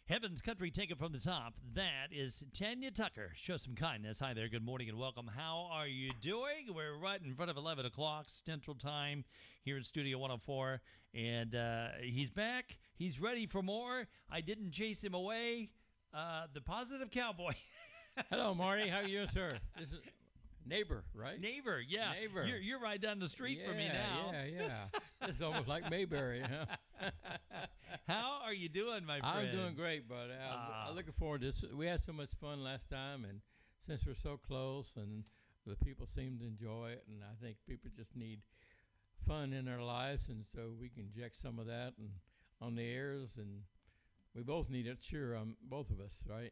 Heaven's Country, take it from the top. That is Tanya Tucker. Show some kindness. Hi there. Good morning and welcome. How are you doing? We're right in front of 11 o'clock Central Time here in Studio 104. And he's back. He's ready for more. I didn't chase him away. The Positive Cowboy. Hello, Marty. How are you, sir? This is neighbor, right? Neighbor, yeah. Neighbor. You're right down the street from me now. Yeah. It's almost like Mayberry, huh? How are you doing, my friend? I'm doing great, bud. I'm looking forward to this. We had so much fun last time, and since we're so close, and the people seem to enjoy it, and I think people just need fun in their lives, and so we can inject some of that and on the airs, and we both need it, sure, both of us, right?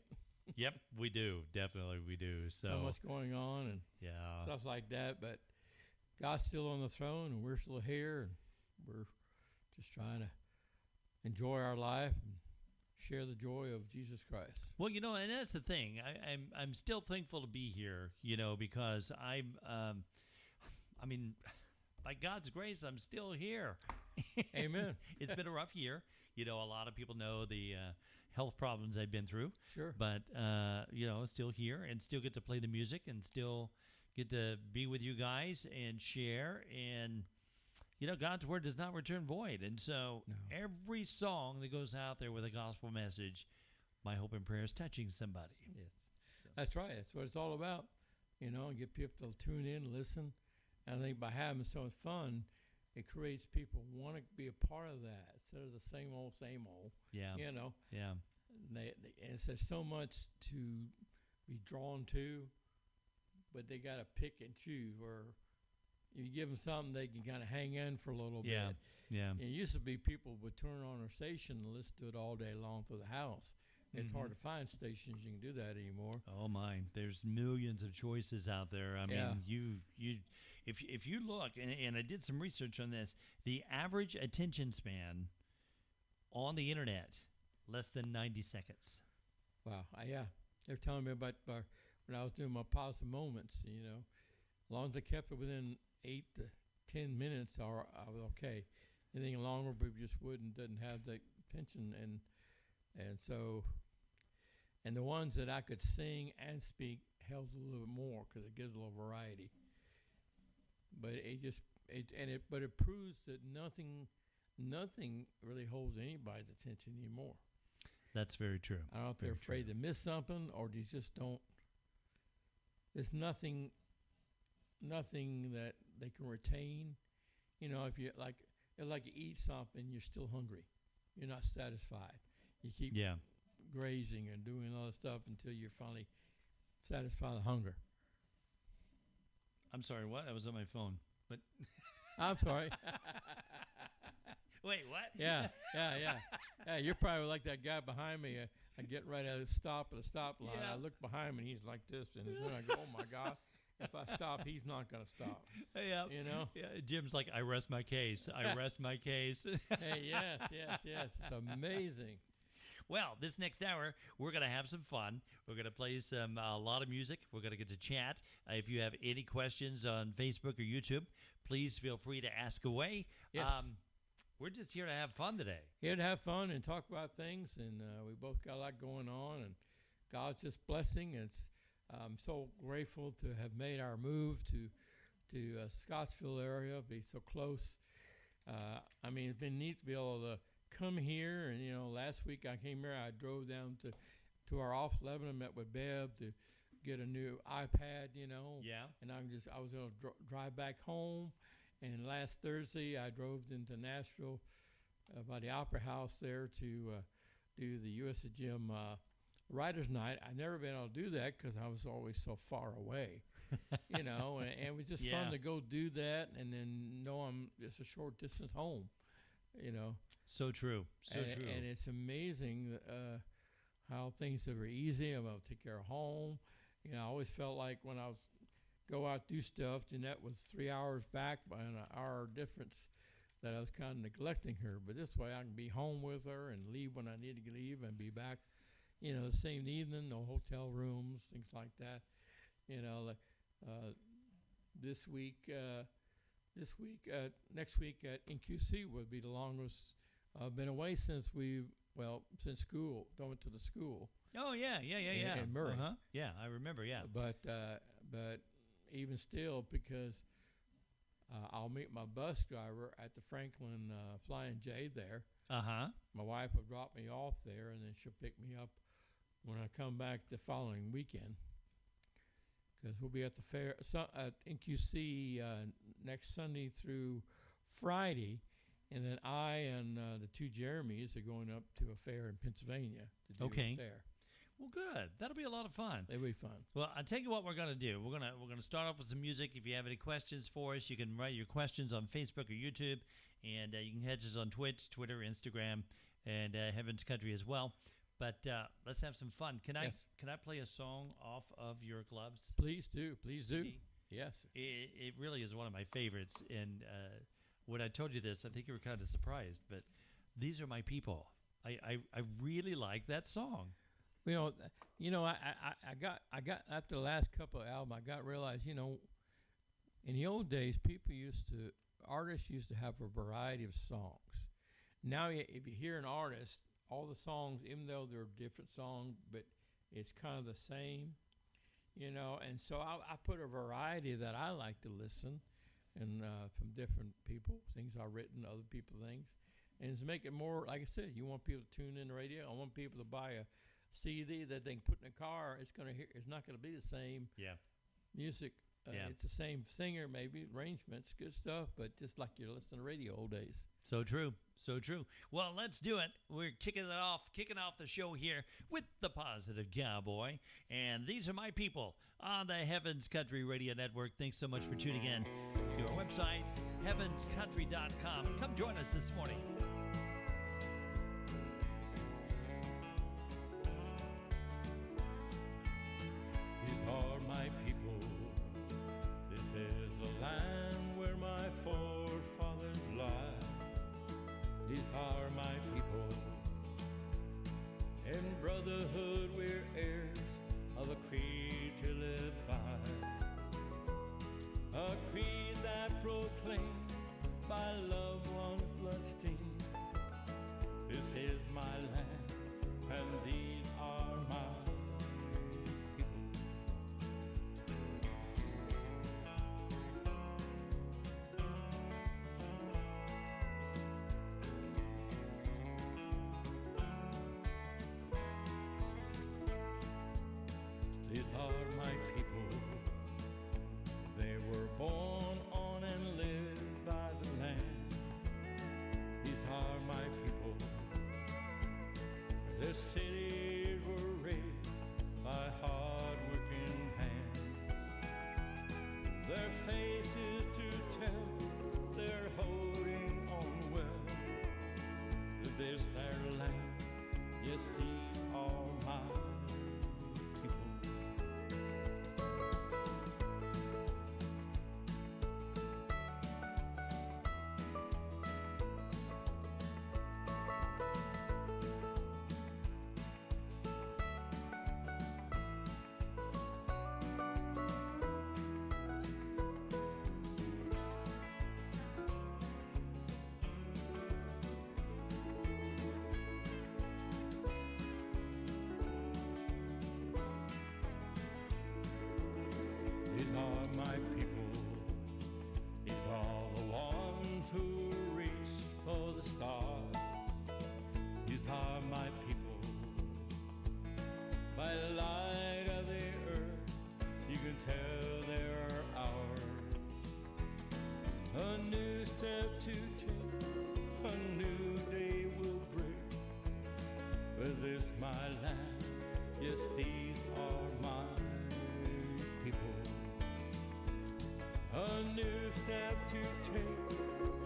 Yep, we do. Definitely we do. So much going on and stuff like that, but God's still on the throne, and we're still here, and we're just trying to enjoy our life and share the joy of Jesus Christ. Well, and that's the thing. I'm still thankful to be here, because by God's grace, I'm still here. Amen. It's been a rough year. A lot of people know the health problems I've been through. Sure. But, still here and still get to play the music and still get to be with you guys and share. And, God's word does not return void. And so every song that goes out there with a gospel message, my hope and prayer is touching somebody. Yes. So. That's right. That's what it's all about, and get people to tune in, listen. And I think by having so much fun, it creates people want to be a part of that instead of the same old. Yeah. Yeah. And there's so much to be drawn to, but they got to pick and choose. Or if you give them something, they can kind of hang in for a little bit. Yeah. And it used to be people would turn on their station and listen to it all day long through the house. It's hard to find stations you can do that anymore. Oh my! There's millions of choices out there. I mean, if you look, and I did some research on this, the average attention span on the internet less than 90 seconds. Wow! They're telling me about when I was doing my positive moments. As long as I kept it within 8 to 10 minutes, I was okay. Anything longer, people just didn't have the attention and so. And the ones that I could sing and speak helped a little bit more because it gives a little variety. But it proves that nothing really holds anybody's attention anymore. That's very true. I don't know if they're afraid to miss something or they just don't. There's nothing that they can retain. If you like you eat something, you're still hungry. You're not satisfied. You keep grazing and doing all this stuff until you finally satisfy the hunger. I'm sorry, what? I was on my phone. But I'm sorry. Wait, what? Yeah. You're probably like that guy behind me. I get right at a stop at a stop line. I look behind me, and he's like this, and then I go, oh my God. If I stop, he's not going to stop. Yeah. Yeah. Jim's like, I rest my case. I rest my case. Hey, yes. It's amazing. Well, this next hour, we're going to have some fun. We're going to play a lot of music. We're going to get to chat. If you have any questions on Facebook or YouTube, please feel free to ask away. Yes. We're just here to have fun today. Here to have fun and talk about things, and we both got a lot going on, and God's just blessing. I'm so grateful to have made our move to Scottsville area, be so close. It's been neat to be able to come here, and last week I came here. I drove down to our office, Lebanon, met with Bev to get a new iPad. And I was going to drive back home. And last Thursday I drove into Nashville by the Opera House there to do the USA Gym Writers' Night. I've never been able to do that because I was always so far away, and it was just fun to go do that, and then know I'm just a short distance home, So true. And it's amazing how things are easy. I'm able to take care of home. I always felt like when I was go out do stuff, Jeanette was 3 hours back by an hour difference, that I was kind of neglecting her. But this way I can be home with her and leave when I need to leave and be back, the same evening, no hotel rooms, things like that. This week, next week at NQC would be the longest I've been away since we since school, going to the school. Oh yeah, In Murray. Yeah, I remember. Yeah. But even still, because I'll meet my bus driver at the Franklin Flying J there. My wife will drop me off there, and then she'll pick me up when I come back the following weekend. Because we'll be at the fair at NQC next Sunday through Friday, and then I and the two Jeremys are going up to a fair in Pennsylvania to do it there. Well, good. That'll be a lot of fun. It'll be fun. Well, I'll tell you what we're going to do. We're gonna start off with some music. If you have any questions for us, you can write your questions on Facebook or YouTube, and you can catch us on Twitch, Twitter, Instagram, and Heaven's Country as well. But let's have some fun. Can I play a song off of your gloves? Please do. Yes. It really is one of my favorites. And when I told you this, I think you were kind of surprised. But These Are My People. I really like that song. I got after the last couple of albums, I realized, in the old days, artists used to have a variety of songs. Now, if you hear an artist, all the songs, even though they're different songs, but it's kind of the same, and so I put a variety that I like to listen, and from different people, things I've written, other people things, and to make it more, like I said, you want people to tune in the radio. I want people to buy a CD that they can put in a car. It's not going to be the same music. It's the same singer, maybe arrangements, good stuff, but just like you're listening to radio old days. So true. Well, let's do it. We're kicking off the show here with the Positive Cowboy, and These Are My People on the Heaven's Country Radio Network. Thanks so much for tuning in to our website, heavenscountry.com. Come join us this morning. These are my people. This is the land where my forefathers lie. These are my people. In brotherhood we're heirs of a creed to live by. A creed that proclaims by loved ones bloodstained. This is my land, and these are my These are my people. They were born on and lived by the land. These are my people. Their cities were raised by hard-working hands. Their faces to tell they're holding on well. This their land, yes, these are my These are my people. These are the ones who reach for the stars. These are my people. By the light of the earth, you can tell they're ours. A new step to take, a new day will break. With this my land, yes, these are my people. A new step to take,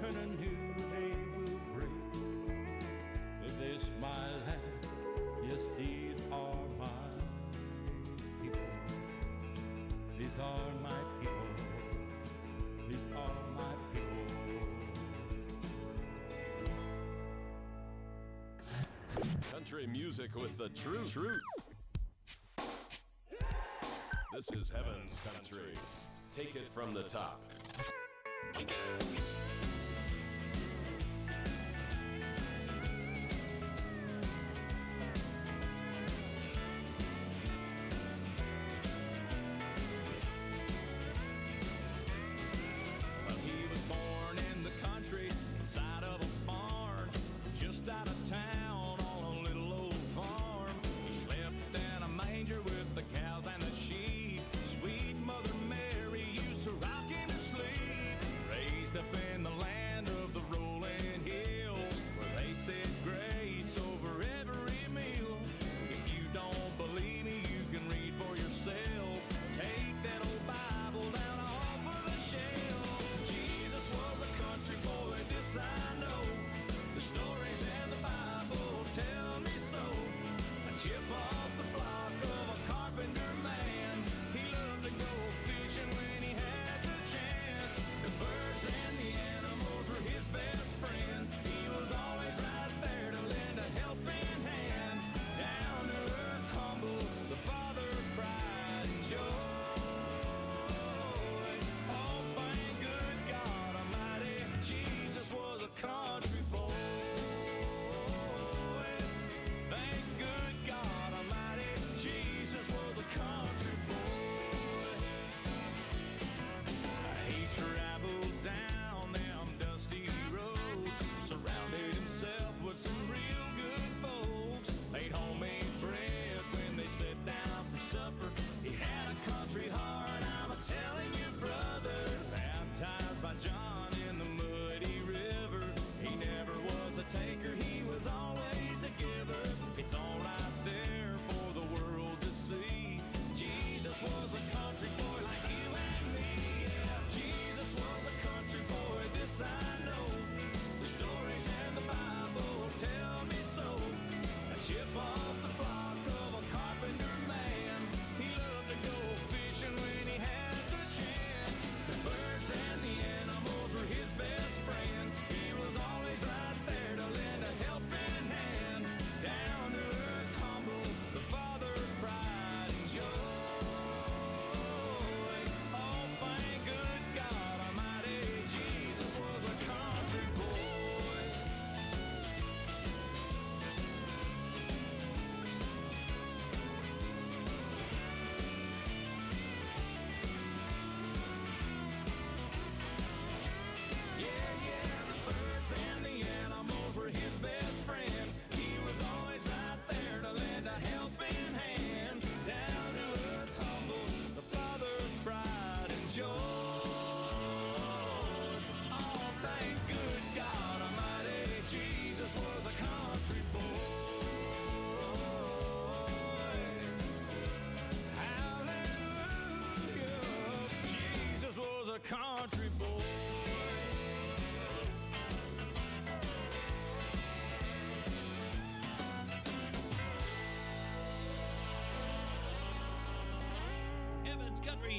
and a new day will break. With this my land, yes, these are my people. These are my people. These are my people. Country music with the truth. This is Heaven's Country. Take it from the top.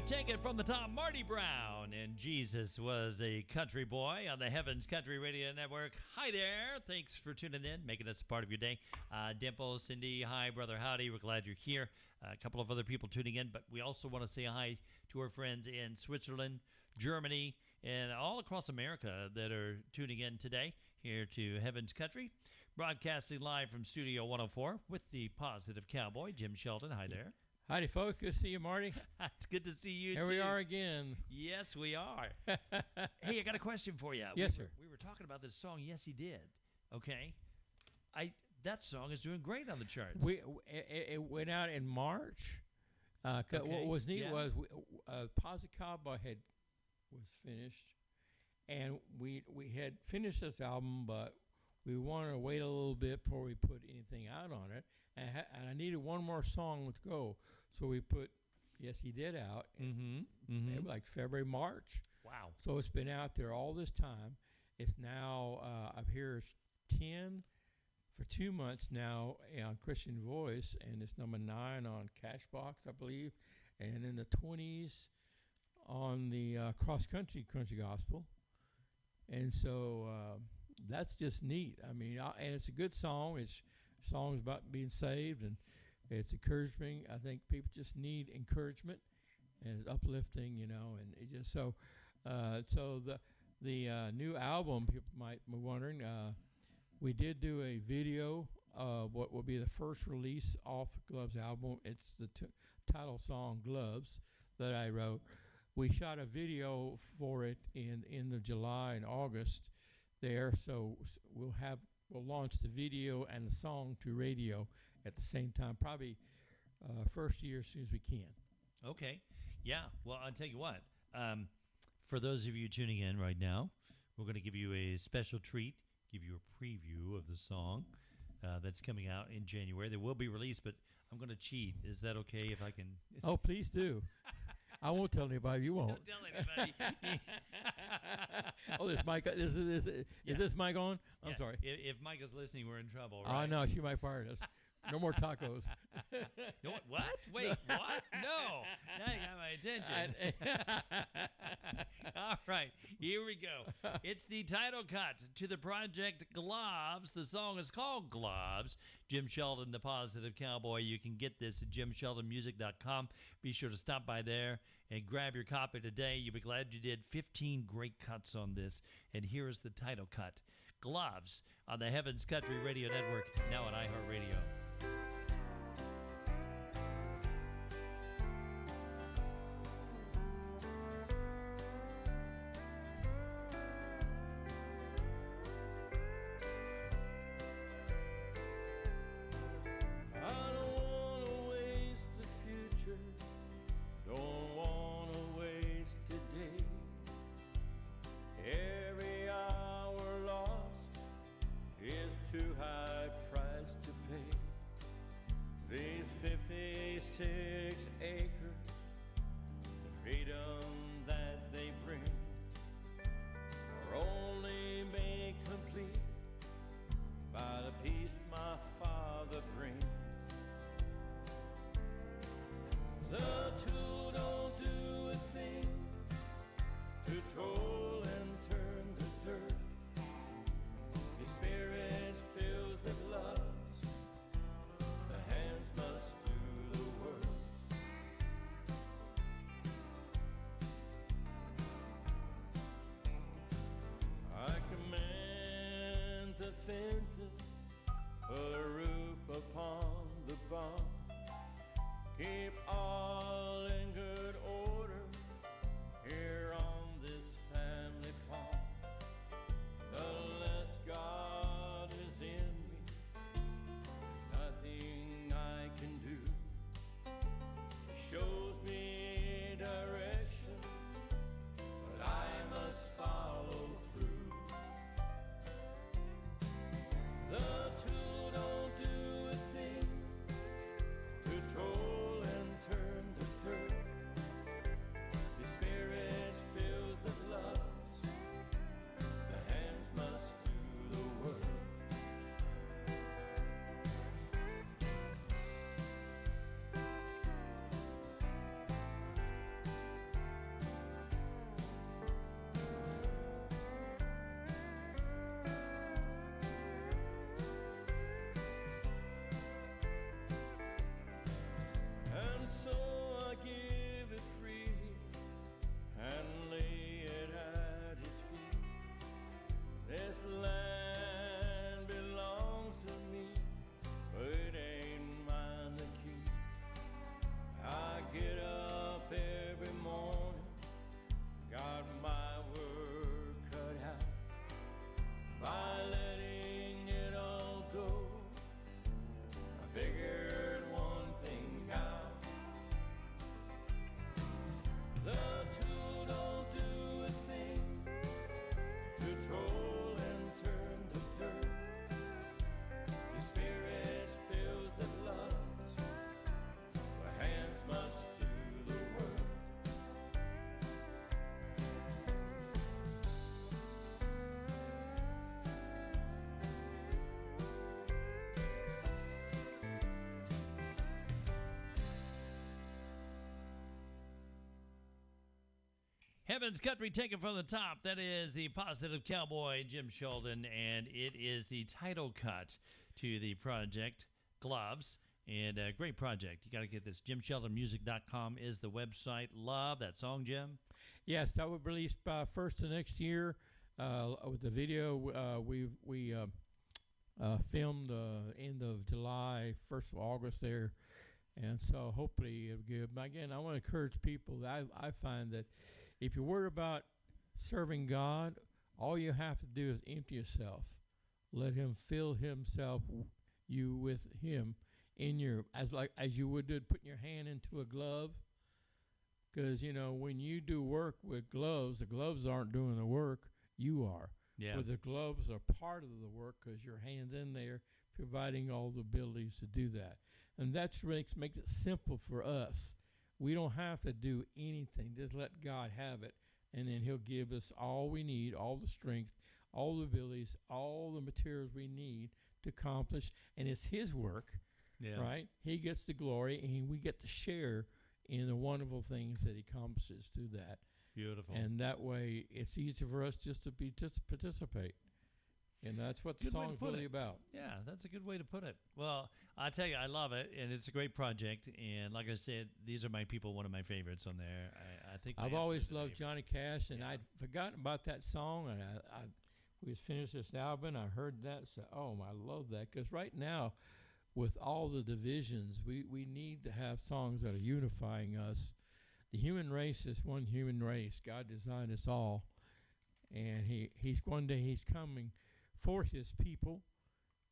country. Take it from the top. Marty Brown. And Jesus was a country boy on the Heavens Country Radio Network. Hi there. Thanks for tuning in, making us a part of your day. Dimple, Cindy, hi, brother, howdy. We're glad you're here. A couple of other people tuning in, but we also want to say hi to our friends in Switzerland, Germany, and all across America that are tuning in today here to Heavens Country. Broadcasting live from Studio 104 with the Positive Cowboy, Jim Sheldon. Hi there. Howdy, folks. Good to see you, Marty. It's good to see you, Here too. we are again. Yes, we are. Hey, I got a question for you. Yes, sir. We were talking about this song, Yes, He Did. Okay? That song is doing great on the charts. It went out in March. Okay, What was neat yeah. was Positive Cowboy was finished, and we had finished this album, but we wanted to wait a little bit before we put anything out on it, and I needed one more song to go, so we put Yes, He Did out in like February, March. Wow. So it's been out there all this time. It's now I've heard 10 for 2 months now on Christian Voice, and it's number 9 on Cashbox, I believe, and in the 20s on the Cross Country Gospel. And so that's just neat. I mean, and it's a good song. It's songs about being saved, and it's encouraging. I think people just need encouragement, and it's uplifting, and it just so the new album, people might be wondering, we did do a video of what will be the first release off the Gloves album. It's the title song, Gloves, that I wrote. We shot a video for it in the July and August there, so we'll launch the video and the song to radio at the same time, probably first year as soon as we can. Okay. Yeah. Well, I'll tell you what. For those of you tuning in right now, we're going to give you a special treat, give you a preview of the song that's coming out in January. They will be released, but I'm going to cheat. Is that okay if I can? Oh, please do. I won't tell anybody. You won't. Don't tell anybody. Oh, this mic. Is this mic on? I'm Yeah. sorry. If Mike is listening, we're in trouble. Oh, Right? no, she might fire us. No more tacos. You know what? Wait, what? No. Now you got my attention. All right, here we go. It's the title cut to the project Gloves. The song is called Gloves. Jim Sheldon, the Positive Cowboy. You can get this at jimsheldonmusic.com. Be sure to stop by there and grab your copy today. You'll be glad you did. 15 great cuts on this. And here is the title cut. Gloves on the Heavens Country Radio Network, now on iHeartRadio. I don't wanna waste the future, don't wanna waste today. Every hour lost is too high price to pay. Heaven's Country, taken from the top. That is the Positive Cowboy, Jim Sheldon, and it is the title cut to the project, Gloves. And a great project. You got to get this. JimSheldonMusic.com is the website. Love that song, Jim. Yes, that will be released first of next year. With the video, we filmed end of July, 1st of August there. And so hopefully it'll be good. But again, I want to encourage people. I find that if you're worried about serving God, all you have to do is empty yourself. Let Him fill Himself, you with Him. As you would do putting your hand into a glove, because when you do work with gloves, the gloves aren't doing the work, you are. Yeah. But the gloves are part of the work because your hand's in there, providing all the abilities to do that, and that makes it simple for us. We don't have to do anything; just let God have it, and then He'll give us all we need, all the strength, all the abilities, all the materials we need to accomplish, and it's His work. Yeah. Right? He gets the glory, and we get to share in the wonderful things that He accomplishes through that. Beautiful. And that way, it's easy for us just to participate. And that's what the Good way to song's put really it. about. Yeah, that's a good way to put it. Well, I tell you, I love it, and it's a great project. And like I said, these are my people, one of my favorites on there. I think I've always loved Johnny. Johnny Cash, and I'd forgotten about that song. And we finished this album, I heard that, so I love that. Because right now, with all the divisions, we need to have songs that are unifying us. The human race is one human race. God designed us all, and he's one day He's coming for His people,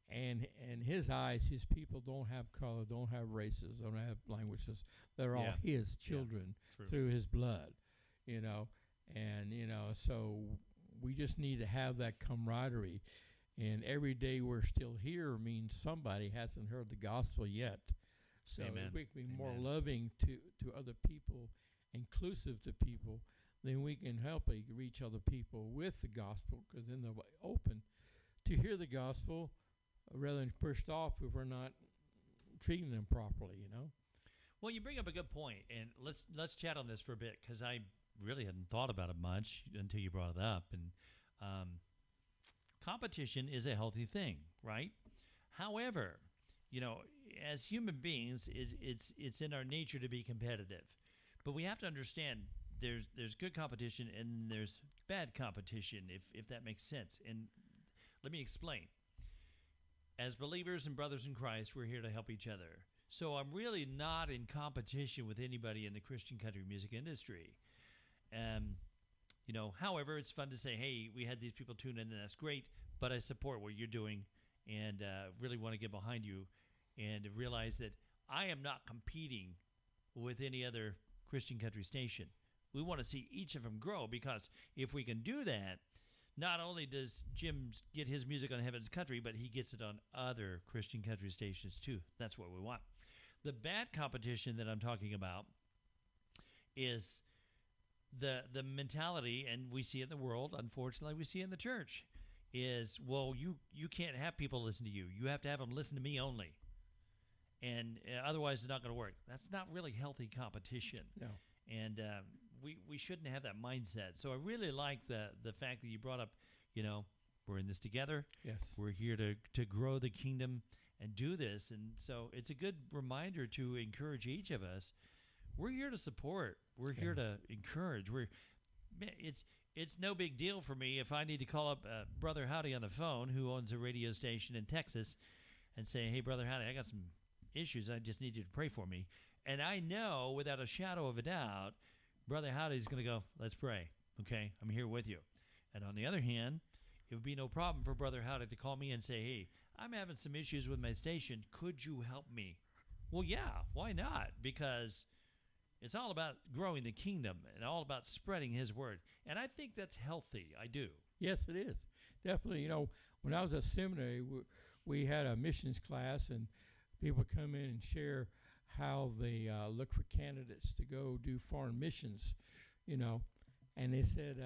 and in His eyes, His people don't have color, don't have races, don't have languages. They're all His children through His blood, so we just need to have that camaraderie. And every day we're still here means somebody hasn't heard the gospel yet. So Amen. we can be more Amen. loving to other people, inclusive to people, then we can help reach other people with the gospel, because then they're open to hear the gospel rather than pushed off if we're not treating them properly, Well, you bring up a good point, and let's chat on this for a bit, because I really hadn't thought about it much until you brought it up. And competition is a healthy thing, right? However, as human beings, it's in our nature to be competitive, but we have to understand there's good competition and there's bad competition, if that makes sense. And let me explain. As believers and brothers in Christ, we're here to help each other. So I'm really not in competition with anybody in the Christian country music industry. However, it's fun to say, hey, we had these people tune in, and that's great, but I support what you're doing and really want to get behind you and realize that I am not competing with any other Christian country station. We want to see each of them grow, because if we can do that, not only does Jim get his music on Heaven's Country, but he gets it on other Christian country stations too. That's what we want. The bad competition that I'm talking about is the mentality, and we see it in the world, unfortunately we see it in the church, is, well, you can't have people listen to you. You have to have them listen to me only. And otherwise it's not going to work. That's not really healthy competition. No. And we shouldn't have that mindset. So I really like the fact that you brought up, we're in this together. Yes. We're here to grow the kingdom and do this. And so it's a good reminder to encourage each of us. We're here to support. We're here to encourage. It's no big deal for me if I need to call up Brother Howdy on the phone, who owns a radio station in Texas, and say, hey, Brother Howdy, I got some issues. I just need you to pray for me. And I know without a shadow of a doubt, Brother Howdy's going to go, let's pray. Okay, I'm here with you. And on the other hand, it would be no problem for Brother Howdy to call me and say, hey, I'm having some issues with my station. Could you help me? Well, yeah, why not? Because it's all about growing the kingdom and all about spreading His word. And I think that's healthy. I do. Yes, it is. Definitely. When I was at seminary, we had a missions class, and people come in and share how they look for candidates to go do foreign missions, And they said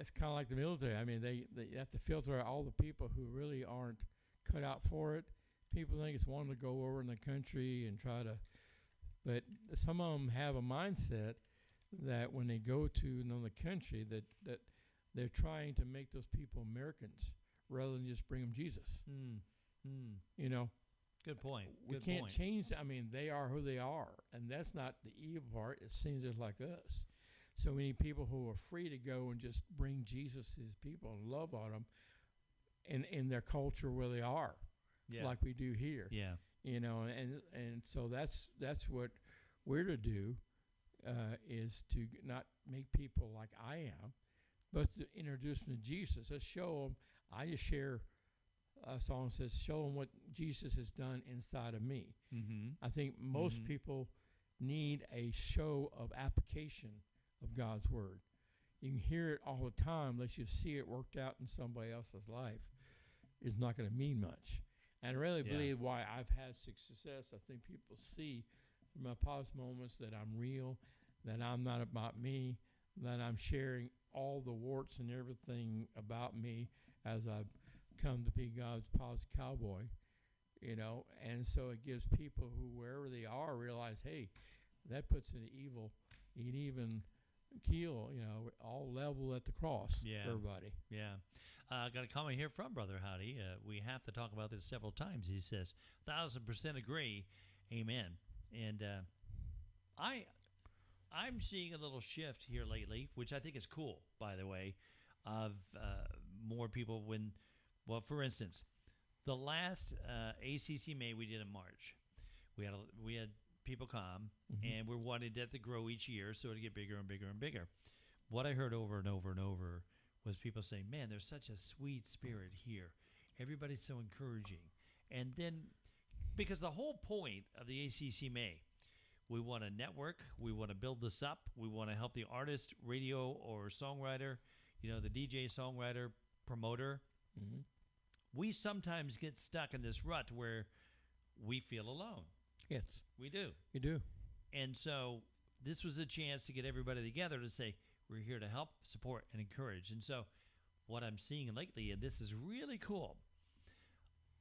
it's kind of like the military. I mean, they have to filter out all the people who really aren't cut out for it. People think it's wanting to go over in the country and try to, but some of them have a mindset that when they go to another country, that they're trying to make those people Americans rather than just bring them Jesus. You know, Good point. we Good can't point. change. I mean, they are who they are, and that's not the evil part. It seems just like us. So we need people who are free to go and just bring Jesus to his people and love on them, in their culture where they are, Yeah. like we do here. Yeah. You know, and so that's what we're to do, is to not make people like I am, but to introduce them to Jesus. Let's show them. I just share a song that says, show them what Jesus has done inside of me. Mm-hmm. I think most people need a show of application of God's word. You can hear it all the time unless you see it worked out in somebody else's life. It's not going to mean much. And I really believe why I've had success, I think people see from my past moments that I'm real, that I'm not about me, that I'm sharing all the warts and everything about me as I've come to be God's positive cowboy, you know. And so it gives people who, wherever they are, realize, hey, that puts an even keel, you know, all level at the cross for everybody. Yeah. Got a comment here from Brother Howdy. We have to talk about this several times. He says, 1,000% agree. Amen. And I'm seeing a little shift here lately, which I think is cool, by the way, of more people well, for instance, the last ACC May we did in March, we had people come, and we're wanting that to grow each year so it'll get bigger and bigger and bigger. What I heard over and over and over was people saying, man, there's such a sweet spirit here. Everybody's so encouraging. And then, because the whole point of the ACC May, we want to network, we want to build this up, we want to help the artist, radio, or songwriter, you know, the DJ, songwriter, promoter. We sometimes get stuck in this rut where we feel alone. Yes. We do. You do. And so this was a chance to get everybody together to say, we're here to help, support, and encourage. And so what I'm seeing lately, and this is really cool,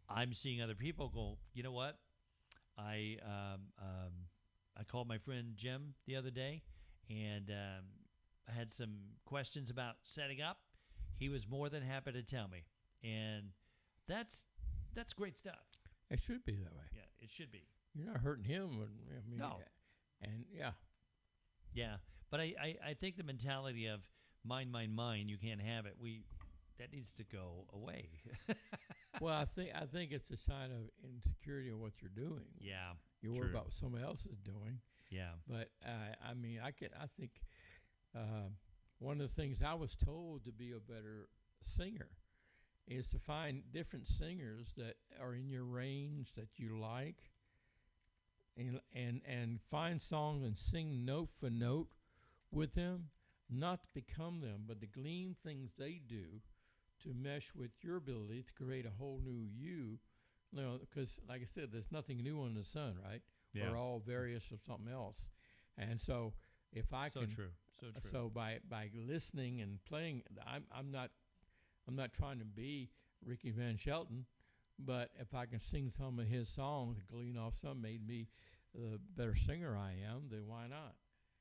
I'm seeing other people go, you know what? I called my friend Jim the other day, and I had some questions about setting up. He was more than happy to tell me. And that's great stuff. It should be that way. Yeah, it should be. You're not hurting him. I mean, No. And Yeah, but I think the mentality of mine, you can't have it, that needs to go away. well, I think it's a sign of insecurity of what you're doing. Yeah, You worry true. about what somebody else is doing. Yeah. But I mean, I think one of the things I was told to be a better singer is to find different singers that are in your range that you like, and find songs and sing note for note with them, not to become them, but to glean things they do to mesh with your ability to create a whole new you. You know, because like I said, there's nothing new under the sun, right? Yeah. We're all various of something else. And so if I So can, true. So true. so by listening and playing, I'm not trying to be Ricky Van Shelton, but if I can sing some of his songs and glean off some, made me the better singer I am, then why not?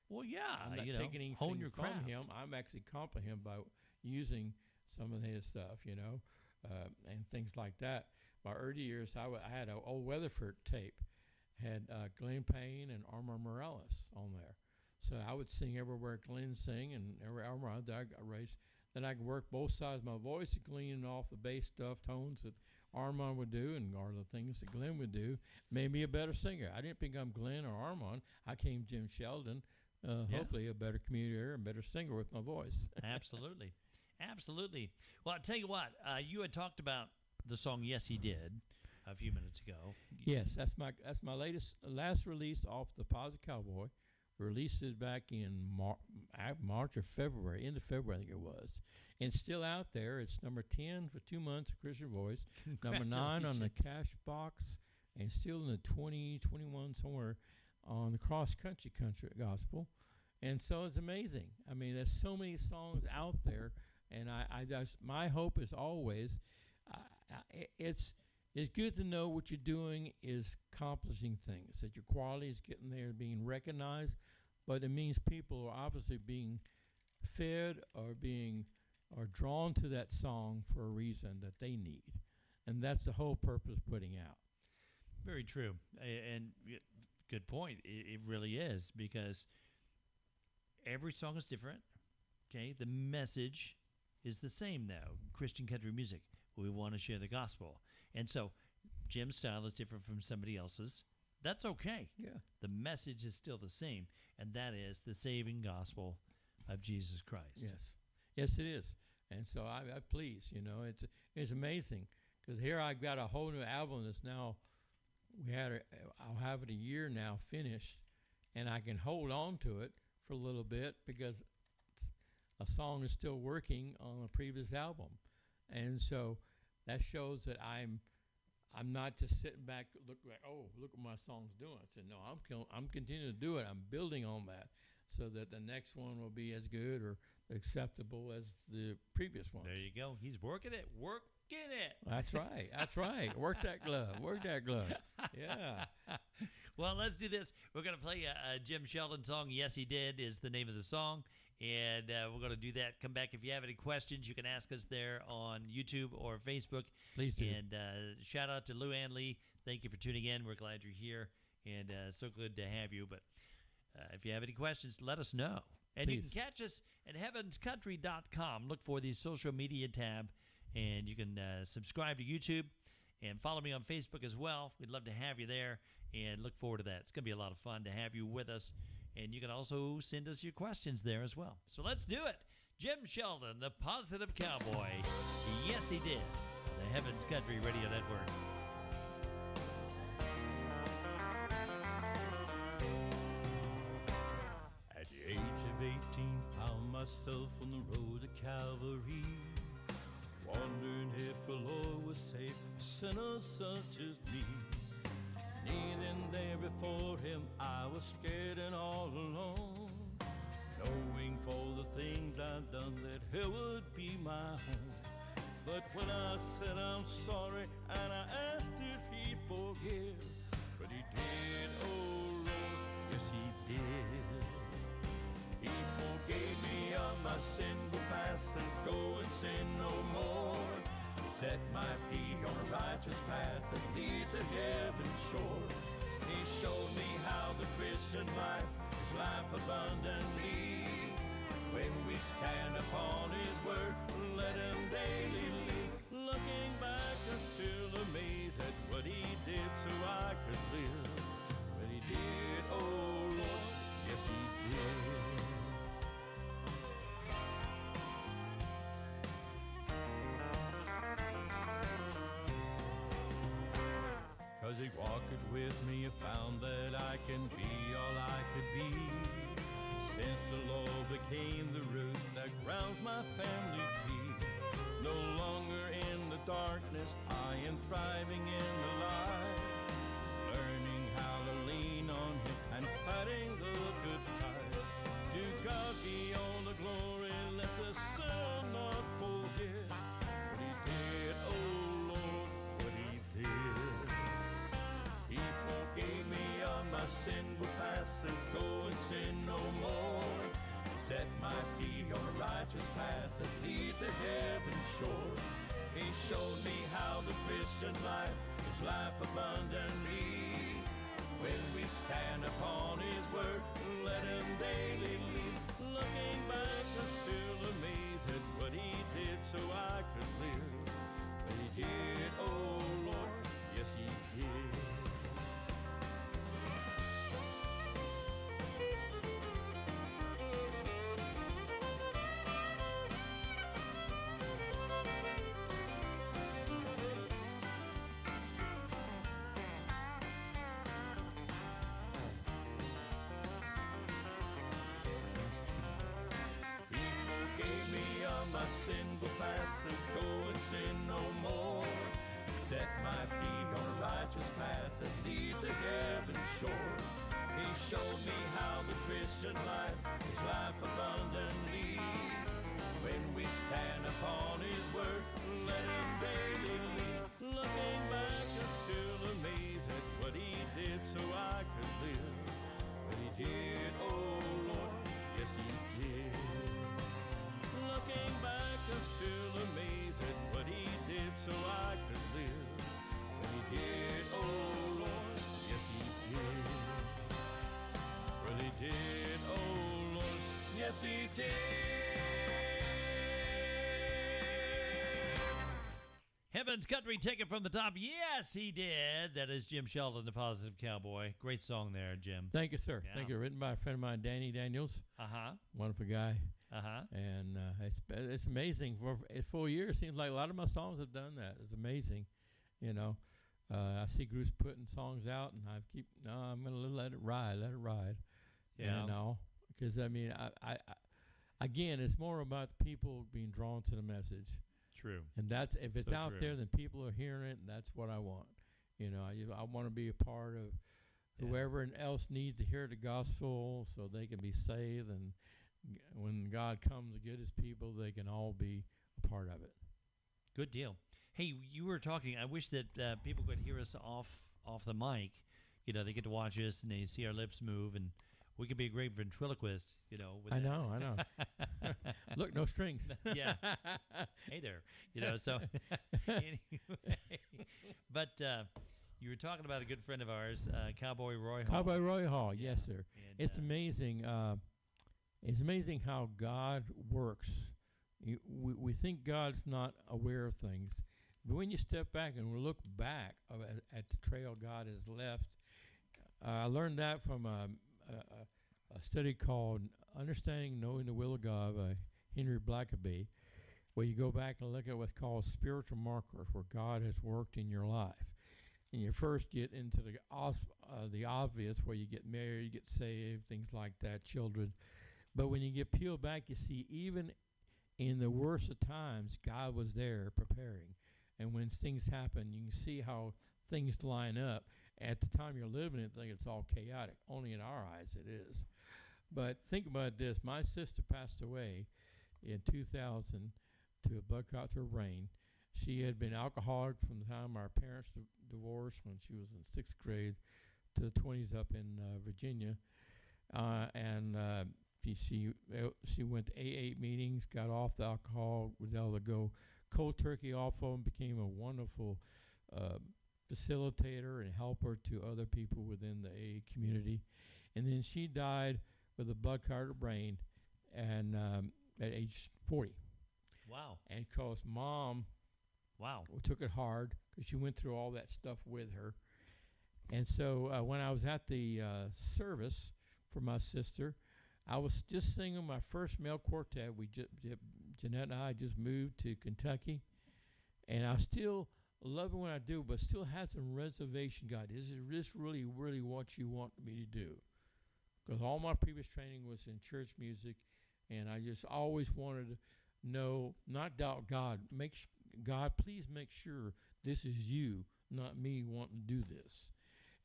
Well, yeah, I'm not you taking anything hone your from craft. him. I'm actually complimenting him by using some of his stuff, you know, and things like that. My early years, I had an old Weatherford tape, had Glenn Payne and Armand Morales on there. So I would sing everywhere Glenn sang, and every Armand that I got raised. Then I could work both sides of my voice, gleaning off the bass stuff, tones that Armand would do, and or the things that Glenn would do, made me a better singer. I didn't become Glenn or Armand. I came Jim Sheldon, hopefully a better communicator and better singer with my voice. Absolutely. Absolutely. Well, I'll tell you what, you had talked about the song Yes He Did a few minutes ago. Yes, that's my last release off the Positive Cowboy. Released it back in March or February, end of February I think it was. And still out there. It's number 10 for 2 months, Christian Voice. Number 9 on the Cash Box, and still in the 20, 21 somewhere on the Cross Country Gospel. And so it's amazing. I mean, there's so many songs out there, and I just, my hope is always, it's good to know what you're doing is accomplishing things, that your quality is getting there, being recognized. but it means people are obviously being fed or drawn to that song for a reason that they need. And that's the whole purpose of putting out. Very true. And good point. It really is, because every song is different. Okay, the message is the same now. Christian country music, we want to share the gospel. And so Jim's style is different from somebody else's. That's okay. Yeah. The message is still the same, and that is the saving gospel of Jesus Christ. Yes. Yes, it is. And so I'm pleased, it's amazing, because here I've got a whole new album that's now, I'll have it a year now finished, and I can hold on to it for a little bit because a song is still working on a previous album. And so that shows that I'm not just sitting back, look what my song's doing. I said, no, I'm continuing to do it. I'm building on that so that the next one will be as good or acceptable as the previous one. There you go. He's working it. That's right. That's right. Work that glove. Yeah. Well, let's do this. We're going to play a Jim Sheldon song. Yes, He Did is the name of the song. And we're going to do that. Come back. If you have any questions, you can ask us there on YouTube or Facebook. Please do. And shout out to Lou Ann Lee. Thank you for tuning in. We're glad you're here. And so good to have you. But if you have any questions, let us know. And Please. You can catch us at heavenscountry.com. Look for the social media tab. And you can subscribe to YouTube and follow me on Facebook as well. We'd love to have you there and look forward to that. It's going to be a lot of fun to have you with us. And you can also send us your questions there as well. So let's do it. Jim Sheldon, the Positive Cowboy. Yes, he did. The Heavens Country Radio Network. At the age of 18, found myself on the road to Calvary, wondering if the Lord would save sinners such as me. Kneeling there before him, I was scared and all alone, knowing for the things I'd done that hell would be my home. But when I said I'm sorry and I asked if he'd forgive, but he did, oh Lord, yes he did. He forgave me of my sinful past, says go and sin no more. Set my feet on a righteous path that leads to heaven's shore. He showed me how the Christian life is life abundantly. When we stand upon his word, let him daily lead. Looking back, I'm still amazed at what he did so I could live. What he did, oh Lord, yes he did. 'Cause he walked with me, I found that I can be all I could be. Since the Lord became the root that grounds my family tree. No longer in the darkness, I am thriving in the light. Learning how to lean on him and fighting the good fight. To God be all the glory, let the sun not forget. What he did, oh Lord, what he did. He forgave me of my sinful past, says go and sin no more. Set my feet on a righteous path that leads to heaven's shore. He showed me how the Christian life is life abundantly. When we stand upon his word, let him daily lead. Looking back, I'm still amazed at what he did so I could live. What he did, oh Lord, yes he did. Heaven's Country, take it from the top. Yes, he did. That is Jim Sheldon, the Positive Cowboy. Great song there, Jim. Thank you, sir. Yeah. Thank you. Written by a friend of mine, Danny Daniels. Uh-huh. Wonderful guy. Uh-huh. And it's amazing. For a full year, it seems like a lot of my songs have done that. It's amazing, you know. I see groups putting songs out, and I'm going to let it ride. Yeah. You know, because, I mean, I again, it's more about people being drawn to the message. True. And that's, if it's So out true. there, then people are hearing it, and that's what I want. You know, I want to be a part of whoever else needs to hear the gospel so they can be saved. And when God comes to get his people, they can all be a part of it. Good deal. Hey, you were talking. I wish that people could hear us off the mic. You know, they get to watch us and they see our lips move, and we could be a great ventriloquist. You know, with I that. know. Look, no strings. Yeah. Hey there. You know. So anyway, but you were talking about a good friend of ours, Cowboy Roy Hall. Cowboy Roy Hall, yes, sir. And, It's amazing. It's amazing how God works. We think God's not aware of things. But when you step back and look back at the trail God has left, I learned that from a study called Understanding Knowing the Will of God by Henry Blackaby, where you go back and look at what's called spiritual markers, where God has worked in your life. And you first get into the obvious, where you get married, you get saved, things like that, children. But when you get peeled back, you see even in the worst of times, God was there preparing. And when things happen, you can see how things line up. At the time you're living it, think it's all chaotic. Only in our eyes it is. But think about this. My sister passed away in 2000 to a blood clot to her brain. She had been alcoholic from the time our parents divorced when she was in 6th grade to the 20s up in Virginia. She went to AA meetings, got off the alcohol, was able to go cold turkey off of them, became a wonderful facilitator and helper to other people within the AA community. And then she died with a blood clot to her brain and at age 40. Wow. And because Mom took it hard because she went through all that stuff with her. And so when I was at the service for my sister, I was just singing my first male quartet. Jeanette and I just moved to Kentucky, and I still love it when I do, but still had some reservation. God, is this really, really what you want me to do? Because all my previous training was in church music, and I just always wanted to know, not doubt God. God, please make sure this is you, not me wanting to do this.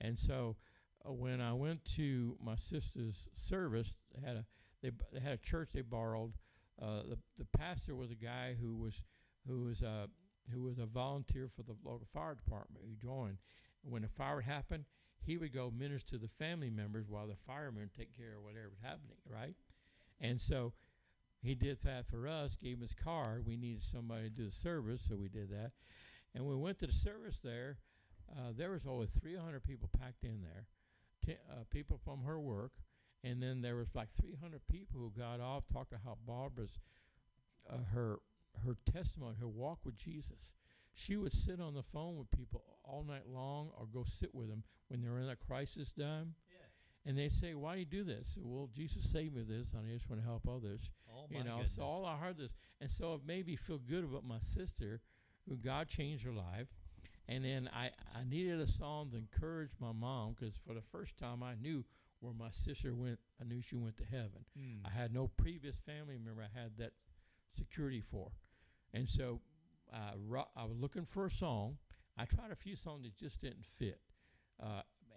And so when I went to my sister's service, they had a church they borrowed. The pastor was a guy who was a volunteer for the local fire department who joined. When a fire would happen, he would go minister to the family members while the firemen take care of whatever was happening, right? And so he did that for us, gave him his card. We needed somebody to do the service, so we did that. And when we went to the service there was over 300 people packed in there, people from her work. And then there was like 300 people who got off, talked about how Barbara's, her testimony, her walk with Jesus. She would sit on the phone with people all night long or go sit with them when they're in a crisis time. Yeah. And they say, why do you do this? Well, Jesus saved me this, and I just want to help others. Oh, my goodness. So all I heard this. And so it made me feel good about my sister, who God changed her life. And then I needed a song to encourage my mom, because for the first time I knew where my sister went. I knew she went to heaven. I had no previous family member I had that security for. And so I was looking for a song. I tried a few songs that just didn't fit.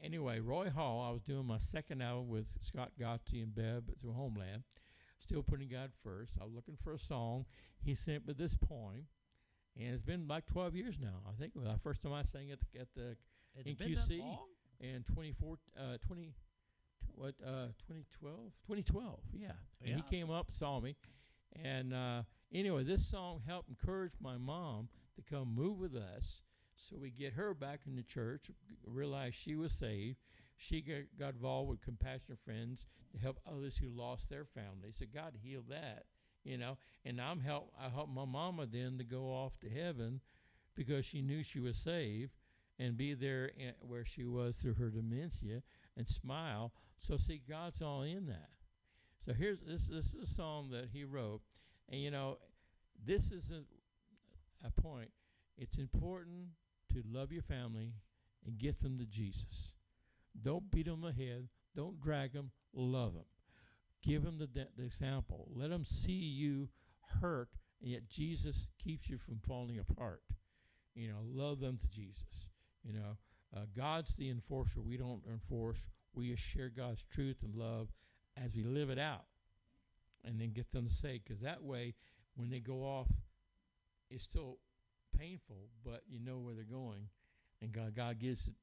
Anyway, Roy Hall, I was doing my second album with Scott Gotti and Bev through Homeland, still putting God first. I was looking for a song. He sent me this poem. And it's been like 12 years now. I think the first time I sang at the It's been NQC that long? in 2012, yeah. And he came up, saw me. And anyway, this song helped encourage my mom to come move with us. So we get her back in the church, realized she was saved. She got involved with Compassionate Friends to help others who lost their family. So God healed that, And I helped my mama then to go off to heaven because she knew she was saved, and be there where she was through her dementia and smile. So see, God's all in that. So this is a song that he wrote, and this is a point. It's important to love your family and get them to Jesus. Don't beat them ahead. Don't drag them. Love them. Give them the example. Let them see you hurt, and yet Jesus keeps you from falling apart. Love them to Jesus. God's the enforcer. We don't enforce. We just share God's truth and love as we live it out, and then get them to say, because that way, when they go off, it's still painful, but you know where they're going, and God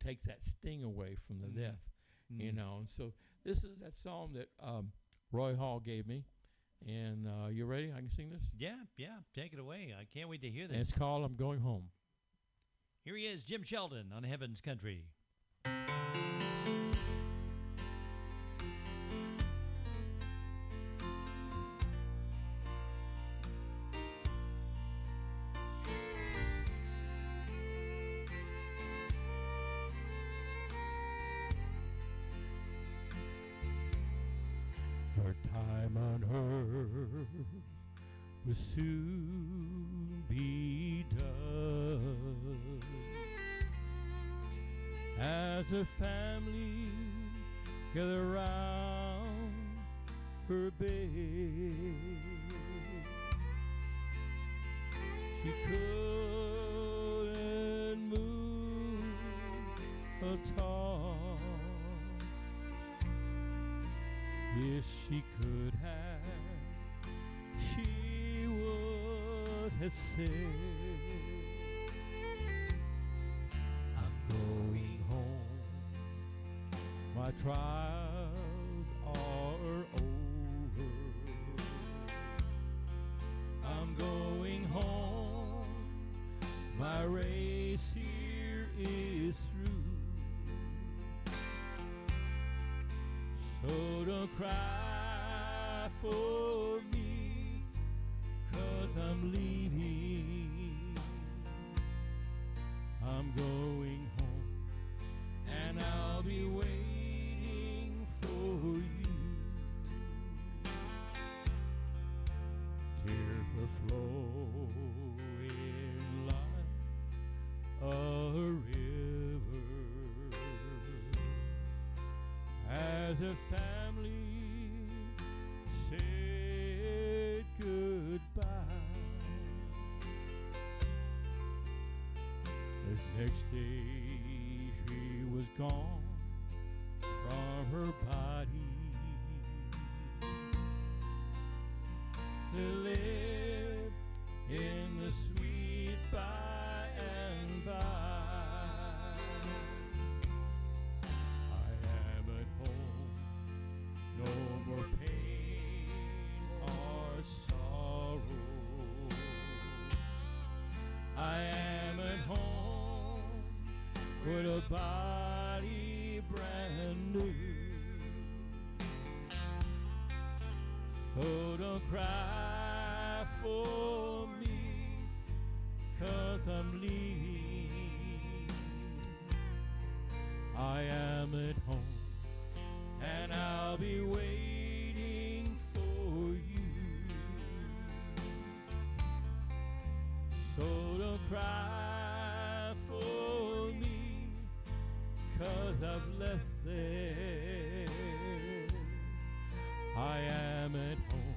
takes that sting away from the death, And so this is that song that Roy Hall gave me, and you ready? I can sing this. Yeah, take it away. I can't wait to hear this. And it's called "I'm Going Home." Here he is, Jim Sheldon on Heaven's Country. Our time on earth will soon be done. As a family gather round her bed, she couldn't move at all. If she could have, she would have said, "I'm going home. My trials are over. I'm going home. My race here is through. So don't cry for me, 'cause I'm leaving. I'm going home, and I'll be waiting for you. Tears will flow in like a river as a family said goodbye. The next day she was gone from her body to live in the sweet by and by. I am at home, no more pain or sorrow. I am at home with a body brand new. So don't cry for me, 'cause I'm leaving. I am at home, and I'll be waiting for you. So don't cry for me, 'cause I've left there. I am at home,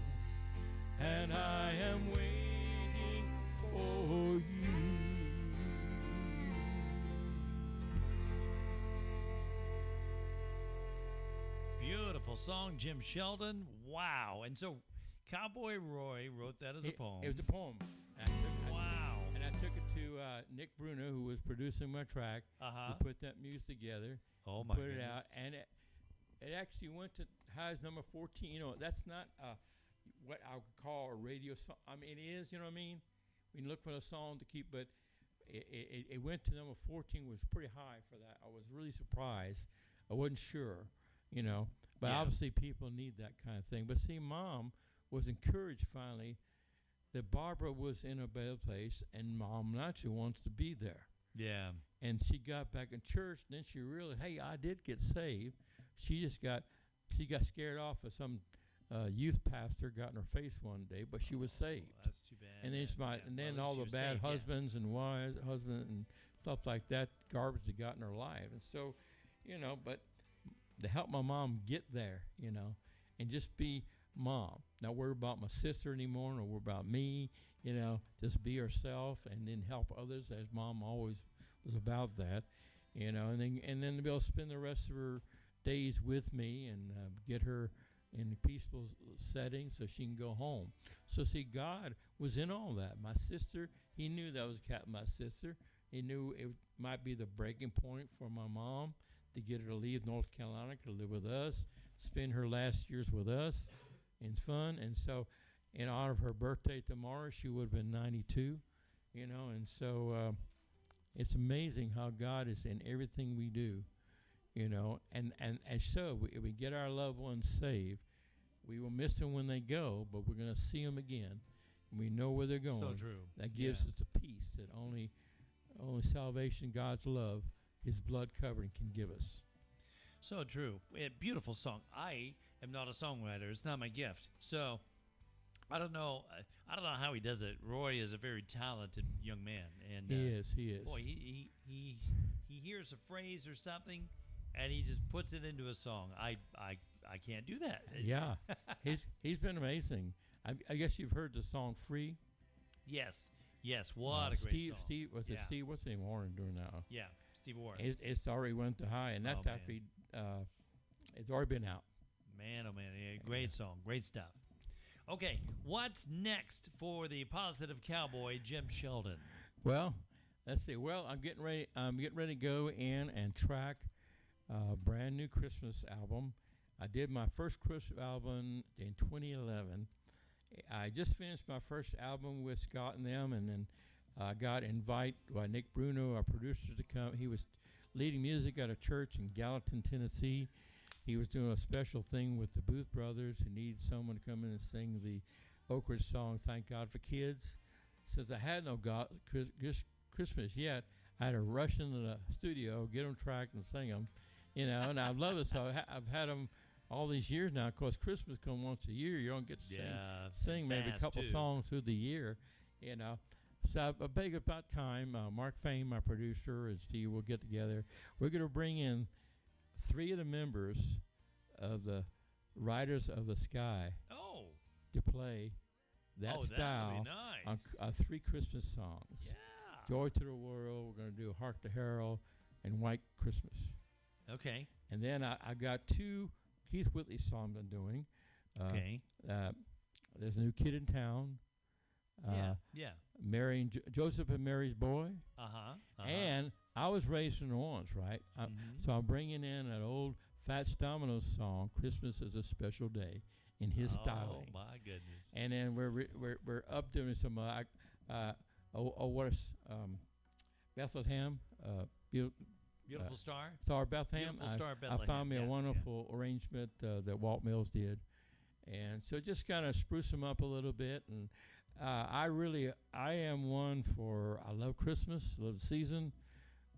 and I am waiting for you. Beautiful song, Jim Sheldon. Wow. And so Cowboy Roy wrote that as a poem. It was a poem. Wow. And I took it to Nick Bruno, who was producing my track. Uh-huh. We put that music together. Oh, and my put it goodness. out, and it actually went to highest number 14. That's not what I would call a radio song. I mean, it is. You know what I mean? We can look for a song to keep, but it went to number 14. Was pretty high for that. I was really surprised. I wasn't sure. But Yeah. obviously people need that kind of thing. But see, Mom was encouraged finally that Barbara was in a better place, and Mom naturally wants to be there. Yeah. And she got back in church. Then she realized, hey, I did get saved. She got scared off of some youth pastor got in her face one day, but she was saved. That's too bad. And then and then all the bad husbands and wives, husband and stuff like that, garbage that got in her life. And so, but to help my mom get there, and just be mom. Not worry about my sister anymore, nor worry about me, just be herself and then help others, as Mom always was about that, and then to be able to spend the rest of her days with me and get her in a peaceful setting so she can go home. So see, God was in all that. My sister, He knew that was my sister. He knew it might be the breaking point for my mom to get her to leave North Carolina to live with us, spend her last years with us. It's fun. And so in honor of her birthday tomorrow, she would have been 92, and so it's amazing how God is in everything we do, and so we get our loved ones saved. We will miss them when they go, but we're going to see them again, and we know where they're going. So true. That gives us a peace that only salvation, God's love, His blood covering can give us. So true. Beautiful song. I am not a songwriter. It's not my gift. So I don't know how he does it. Roy is a very talented young man, and he is. Boy, he hears a phrase or something, and he just puts it into a song. I can't do that. Yeah, he's been amazing. I guess you've heard the song "Free." Yes. What a great song. Steve, Steve? What's his name? Warren doing that. Yeah, Steve Warren. It's already went to high, and that's after it's already been out. Man, oh man, yeah, great song, great stuff. Okay, what's next for the positive cowboy, Jim Sheldon? Well, let's see. Well, I'm getting ready to go in and track a brand new Christmas album. I did my first Christmas album in 2011. I just finished my first album with Scott and them, and then I got invited by Nick Bruno, our producer, to come. He was leading music at a church in Gallatin, Tennessee. He was doing a special thing with the Booth Brothers who needed someone to come in and sing the Oak Ridge song, Thank God for Kids. Since I had no Christmas yet, I had to rush into the studio, get them tracked, and sing them, and I love it. So I've had them all these years now. Of course, Christmas comes once a year. You don't get to sing maybe a couple songs through the year, So I beg about time. Mark Fain, my producer, and Steve will get together. We're going to bring in 3 of the members of the Riders of the Sky to play that style on 3 Christmas songs. Yeah. Joy to the World. We're going to do Hark the Herald and White Christmas. Okay. And then I got 2 Keith Whitley songs I'm doing. Okay. There's a New Kid in Town. Yeah. Mary and Joseph and Mary's Boy. And I was raised in New Orleans, right? So I'm bringing in an old Fats Domino song, "Christmas is a Special Day," in his styling. Oh my goodness! And then we're up doing some Bethlehem, Beautiful Star. Star Bethlehem. Beautiful Star Bethlehem. I found me a wonderful arrangement that Walt Mills did, and so just kind of spruce them up a little bit. And I am one for, I love Christmas, love the season,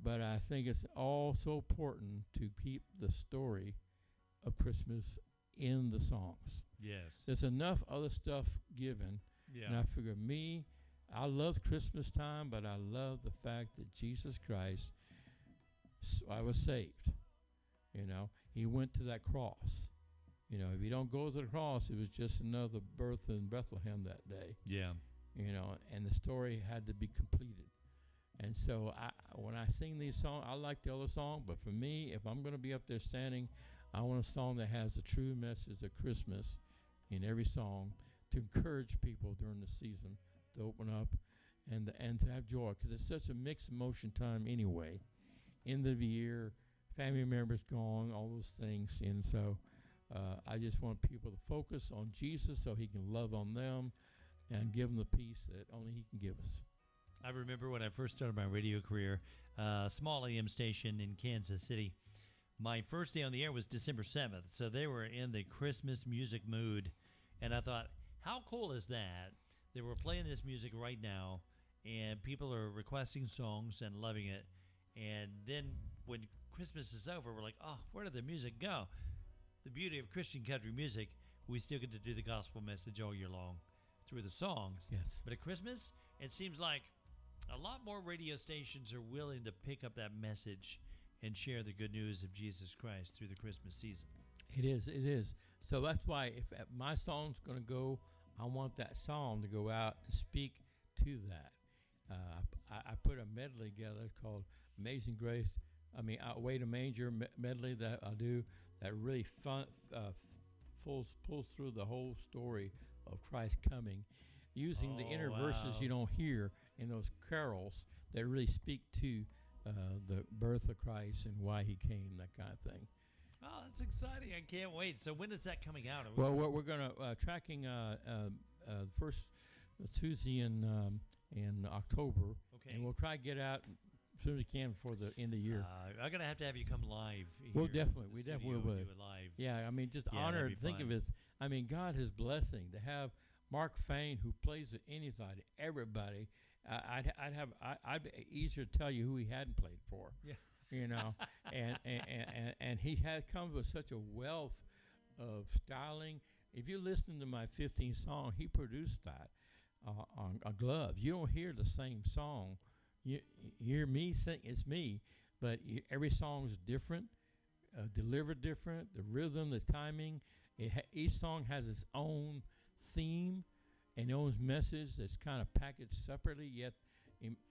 but I think it's all so important to keep the story of Christmas in the songs. Yes. There's enough other stuff given. Yeah. And I figure I love Christmas time, but I love the fact that Jesus Christ, I was saved. He went to that cross. If you don't go to the cross, it was just another birth in Bethlehem that day. Yeah. And the story had to be completed. And so when I sing these songs, I like the other song, but for me, if I'm going to be up there standing, I want a song that has the true message of Christmas in every song to encourage people during the season to open up and to have joy, because it's such a mixed emotion time anyway. End of the year, family members gone, all those things. And so I just want people to focus on Jesus so He can love on them and give them the peace that only He can give us. I remember when I first started my radio career, small AM station in Kansas City. My first day on the air was December 7th, so they were in the Christmas music mood. And I thought, how cool is that that we're playing this music right now, and people are requesting songs and loving it. And then when Christmas is over, we're like, oh, where did the music go? The beauty of Christian country music, we still get to do the gospel message all year long through the songs. Yes. But at Christmas, it seems like a lot more radio stations are willing to pick up that message and share the good news of Jesus Christ through the Christmas season. It is. It is. So that's why if my song's going to go, I want that song to go out and speak to that. I put a medley together called Amazing Grace. Way to Manger medley that I'll do that really pulls through the whole story of Christ coming, using the inner verses you don't hear in those carols that really speak to the birth of Christ and why he came, that kind of thing. Oh, that's exciting. I can't wait. So when is that coming out? Well, we're going to tracking the first Tuesday in October, Okay. and we'll try to get out as soon as we can before the end of the year. I'm going to have you come live. We'll here definitely, in we the definitely studio will. and do it live. Yeah, just Yeah, honor. that'd be Think of fun. it. God, his blessing to have Mark Fain, who plays with anybody, everybody. I'd be easier to tell you who he hadn't played for. Yeah. And he comes with such a wealth of styling. If you listen to my 15th song, he produced that on gloves. You don't hear the same song. You hear me sing, it's me, but every song is different, delivered different. The rhythm, the timing, each song has its own theme and own message that's kind of packaged separately. Yet,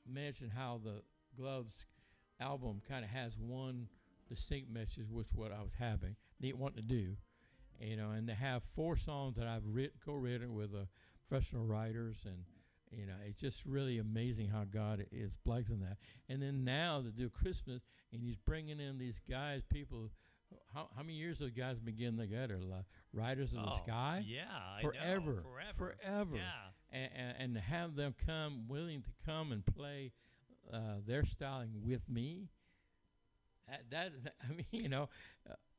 imagine how the Gloves album kind of has one distinct message, which what I was wanting to do, and to have 4 songs that I've co-written with professional writers, and it's just really amazing how God is blessing that. And then now to do Christmas, and he's bringing in these guys, people. How many years those guys been getting together? Riders of the Sky? Yeah, Forever. I know, forever. Yeah. And to have them willing to come and play their styling with me,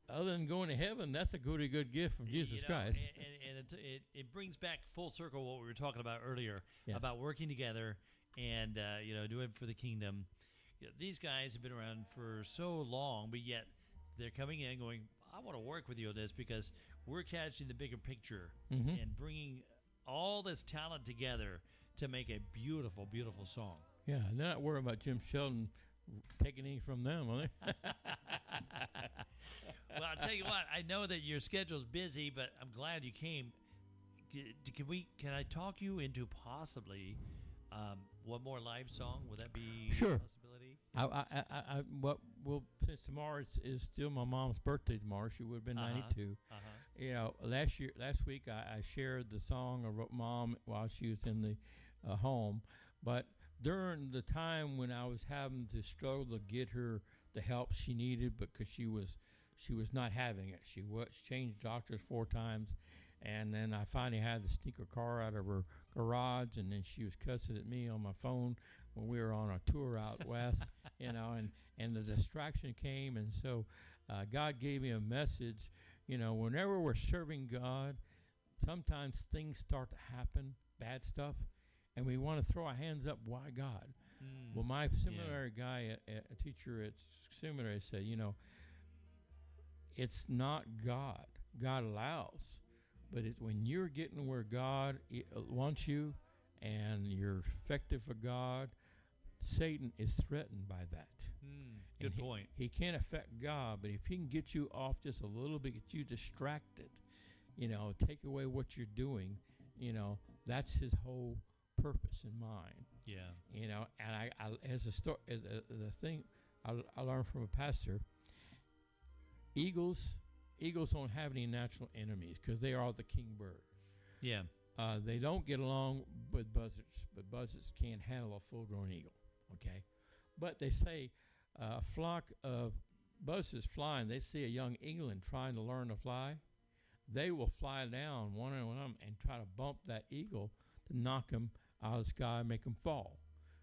other than going to heaven, that's a good gift from Jesus Christ. And it brings back full circle what we were talking about earlier, Yes. about working together and doing for the kingdom. These guys have been around for so long, but yet they're coming in going, I want to work with you on this because we're catching the bigger picture and bringing all this talent together to make a beautiful, beautiful song. Yeah, they're not worried about Jim Sheldon taking anything from them, are they? Well, I'll tell you what, I know that your schedule's busy, but I'm glad you came. Can I talk you into possibly one more live song? Would that be Sure. a possibility? Since tomorrow is still my mom's birthday tomorrow, she would have been 92. Last week I shared the song I wrote Mom while she was in the home, but during the time when I was having to struggle to get her the help she needed, because she was not having it. She changed doctors 4 times, and then I finally had to sneak her car out of her garage, and then she was cussing at me on my phone when we were on a tour out west, and the distraction came, and so God gave me a message. Whenever we're serving God, sometimes things start to happen, bad stuff, and we want to throw our hands up. Why God? Well, my seminary guy, a teacher at seminary, said, it's not God. God allows, but when you're getting where God wants you, and you're effective for God, Satan is threatened by that. Good point. He can't affect God, but if he can get you off just a little bit, get you distracted, take away what you're doing, that's his whole purpose in mind. Yeah. And I as the thing I learned from a pastor, eagles don't have any natural enemies because they are the king bird. Yeah. They don't get along with buzzards, but buzzards can't handle a full-grown eagle, okay? But they say a flock of buzzards flying, they see a young eagleman trying to learn to fly, they will fly down one on one and try to bump that eagle to knock him out of the sky and make him fall.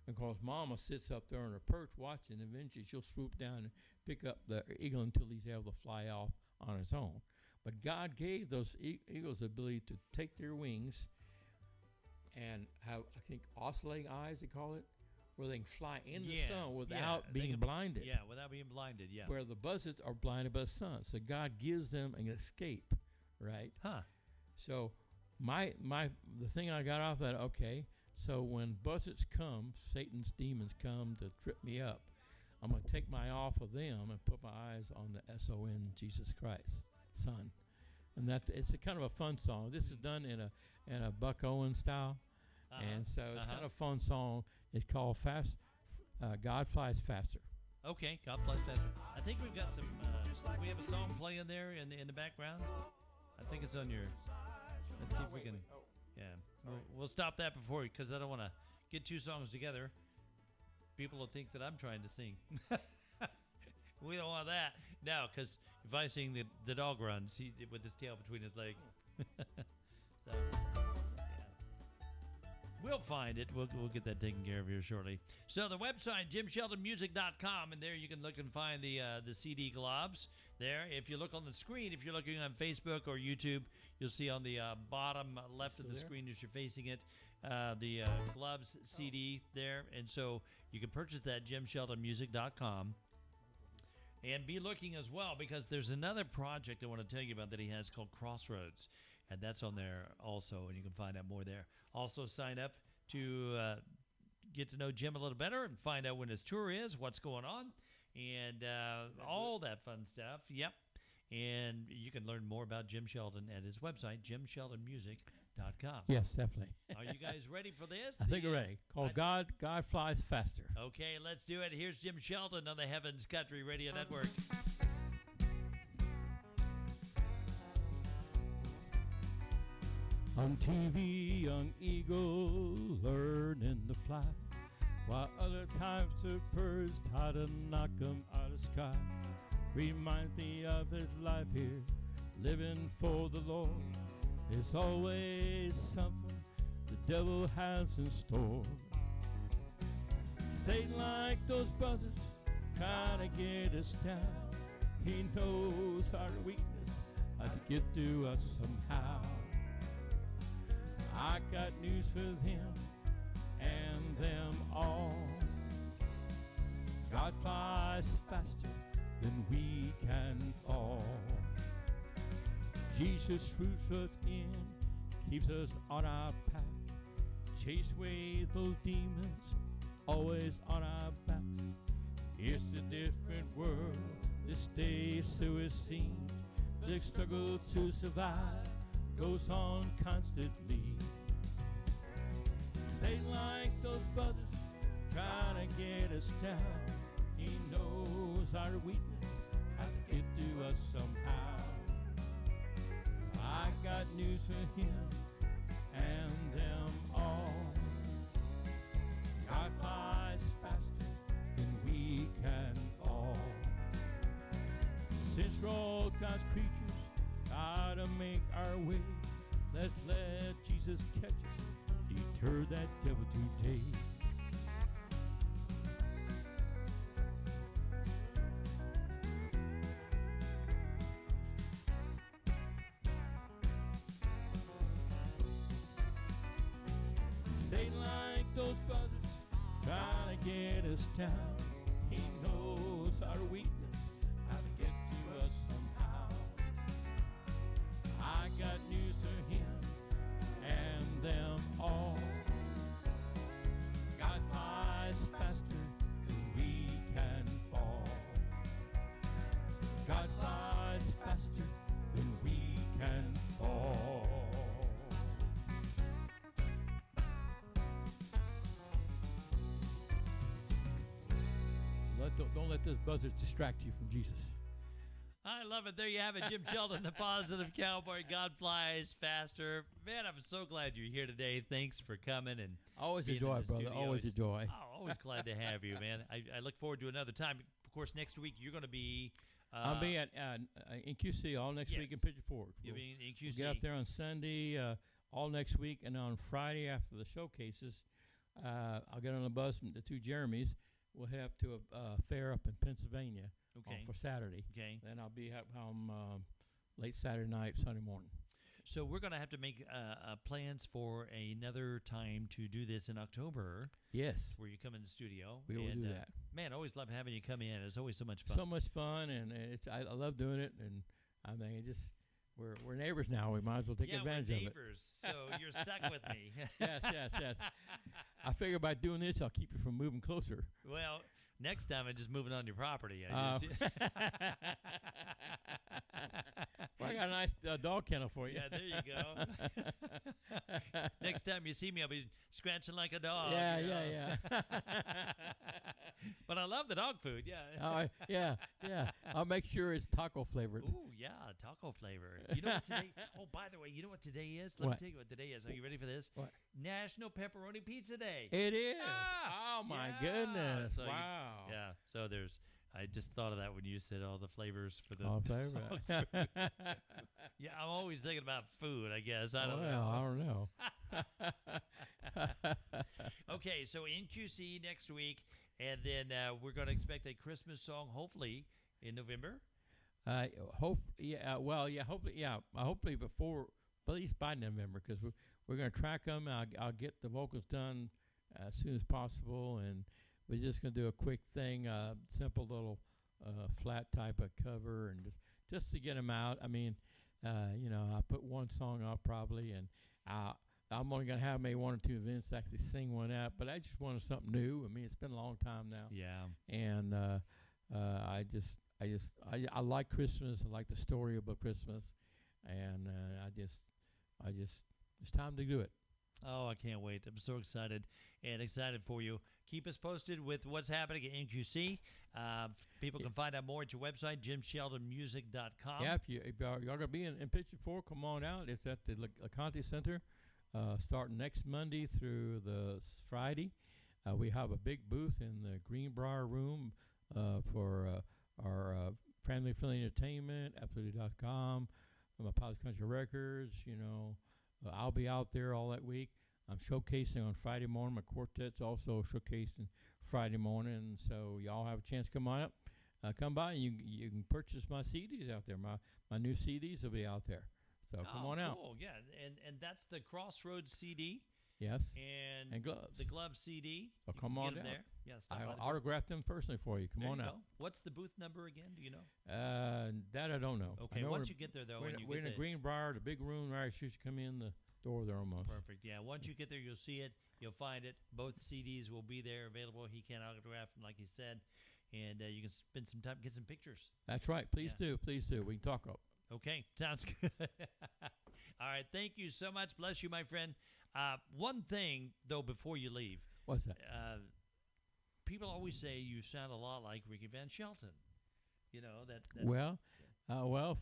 Of course, mama sits up there on her perch watching, and eventually she'll swoop down and pick up the eagle until he's able to fly off on his own. But God gave those eagles the ability to take their wings and have, I think, oscillating eyes, they call it, where they can fly in the Yeah, sun yeah, without they being can- blinded. Yeah, without being blinded. Yeah. Where the buzzards are blinded by the sun. So God gives them an escape, right? Huh. So the thing I got off that, okay, so when buzzards come, Satan's demons come to trip me up, I'm going to take my eye off of them and put my eyes on the S-O-N, Jesus Christ, Son. And it's a kind of a fun song. This is done in a Buck Owens style. And so it's kind of a fun song. It's called God Flies Faster. Okay, God Flies Faster. I think we've got some. We have a song playing there in the background. I think it's on your. Let's see if we can. Yeah, we'll stop that before because I don't want to get two songs together. People will think that I'm trying to sing. We don't want that. No, because if I sing, the dog runs with his tail between his legs. So, yeah. We'll find it. We'll get that taken care of here shortly. So the website, JimSheltonMusic.com, and there you can look and find the CD globs. There, if you look on the screen, if you're looking on Facebook or YouTube, you'll see on the bottom left of the screen as you're facing it, the gloves CD there. And so you can purchase that, JimSheltonMusic.com. And be looking as well, because there's another project I want to tell you about that he has called Crossroads. And that's on there also, and you can find out more there. Also, sign up to get to know Jim a little better and find out when his tour is, what's going on, and all that fun stuff. Yep. And you can learn more about Jim Shelton at his website, JimSheltonMusic.com. Yes, definitely. Are you guys ready for this? I think we're ready. Called God Flies Faster. Okay, let's do it. Here's Jim Shelton on the Heavens Country Radio Network. On TV, young eagle learning to fly, while other times the birds try to knock him out of sky. Reminds me of his life here, living for the Lord. There's always something the devil has in store. Satan, like those buzzards, trying to get us down. He knows our weakness, how to get to us somehow. I got news for him and them all. God flies faster than we can fall. Jesus roots us in, keeps us on our path. Chase away those demons, always on our backs. It's a different world this day, so it seems. The struggle to survive goes on constantly. Satan, like those buzzards, trying to get us down. He knows our weakness, how to get to us somehow. I got news for him and them all. God flies faster than we can fall. Since we're all God's creatures, gotta make our way. Let's let Jesus catch us, deter that devil today. Satan, like those buzzards, trying to get us down. He knows our weakness, how to get to us somehow. I got news for him and them all. God flies faster than we can fall. God flies faster than we can fall. Don't let those buzzards distract you from Jesus. I love it. There you have it, Jim Shelton, the positive cowboy. God flies faster. Man, I'm so glad you're here today. Thanks for coming and Always a being in joy, the brother. studio. Always a joy. Oh, always glad to have you, man. I look forward to another time. Of course, next week you're going to be. I'll be at in QC all next week in yes. Pigeon Forge. You'll We'll, be in we'll QC. get up there on Sunday, all next week, and on Friday after the showcases, I'll get on a bus from the two Jeremys. We'll head up to a fair up in Pennsylvania Okay. for Saturday. Okay. Then I'll be home late Saturday night, Sunday morning. So we're going to have to make plans for another time to do this in October, Yes, where you come in the studio. we will do that. Man, always love having you come in. It's always so much fun. So much fun, and I love doing it, and I mean, it just we're neighbors now. We might as well take advantage we're of it. neighbors, so you're stuck with me. Yes. I figure by doing this, I'll keep you from moving closer. Well, next time I'm just moving on your property. Well, I got a nice dog kennel for you. Yeah, there you go. Next time you see me, I'll be scratching like a dog. Yeah. But I love the dog food. Yeah. Yeah. I'll make sure it's taco flavored. Ooh, yeah, taco flavor. You know what today? Oh, by the way, you know what today is? Let me tell you what today is. Are you ready for this? What? National Pepperoni Pizza Day. It is. Ah, Oh my yeah. goodness! So Wow. So I just thought of that when you said all the flavors for the. All flavor. Yeah, I'm always thinking about food. I guess I don't know. Okay, so in QC next week, and then we're going to expect a Christmas song, hopefully in November. Hopefully before, at least by November, because we're going to track them. I'll get the vocals done as soon as possible, and we're just going to do a quick thing, simple little flat type of cover, and just to get them out. I mean, I put one song up probably, and I'm only going to have maybe one or two events to actually sing one out, but I just wanted something new. I mean, it's been a long time now. Yeah. And I like Christmas. I like the story about Christmas, and it's time to do it. Oh, I can't wait. I'm so excited for you. Keep us posted with what's happening at NQC. People can find out more at your website, jimsheldonmusic.com. Yeah, if y'all going to be in Pigeon Forge, come on out. It's at the LeConte Center, starting next Monday through the Friday. We have a big booth in the Greenbrier room for our family-friendly entertainment, absolutely.com, my Positive Country Records, I'll be out there all that week. I'm showcasing on Friday morning. My quartet's also showcasing Friday morning. So y'all have a chance to come on up. Come by and you can purchase my CDs out there. My new CDs will be out there. So come on out. Cool, yeah. And that's the Crossroads CD. Yes. And gloves. The glove CD. Oh, come on down. There. Yeah, I'll autograph them personally for you. Come on out. What's the booth number again? Do you know? That I don't know. Okay, once you get there, though. We're in the Greenbrier, the big room right as you come in the door there almost. Perfect. Yeah, once you get there, you'll see it. You'll find it. Both CDs will be there available. He can autograph them, like he said. And you can spend some time, get some pictures. That's right. Please do. Please do. We can talk up. Okay, sounds good. All right, thank you so much. Bless you, my friend. One thing, though, before you leave. What's that? People always say you sound a lot like Ricky Van Shelton. Well,